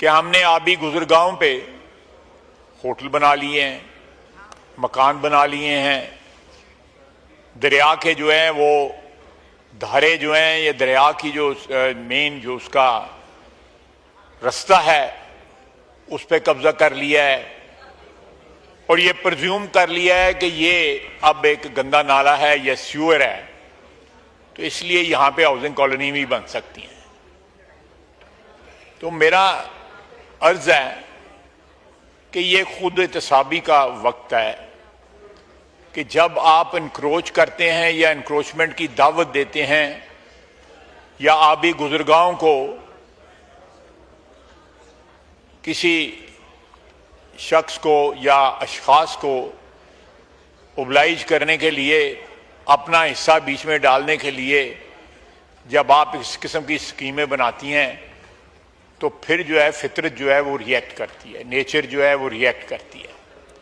कि हमने आबी गुजरगाहों पे होटल बना लिए हैं, मकान बना लिए हैं, दरिया के जो है वो धारे जो हैं, ये दरिया की जो मेन जो उसका रास्ता है उस पर कब्जा कर लिया है और ये प्रज्यूम कर लिया है कि ये अब एक गंदा नाला है या सीवर है, तो इसलिए यहां पे हाउसिंग कॉलोनी भी बन सकती है। तो मेरा अर्ज है कि ये खुद एहतसाबी का वक्त है कि जब आप इनक्रोच करते हैं या इनक्रोचमेंट की दावत देते हैं या आबी गुजरगाहों को किसी शख्स को या अशखास को ओबलाइज करने के लिए, अपना हिस्सा बीच में डालने के लिए जब आप इस किस्म की स्कीमें बनाती हैं तो फिर जो है फितरत जो है वो रिएक्ट करती है, नेचर जो है वो रिएक्ट करती है।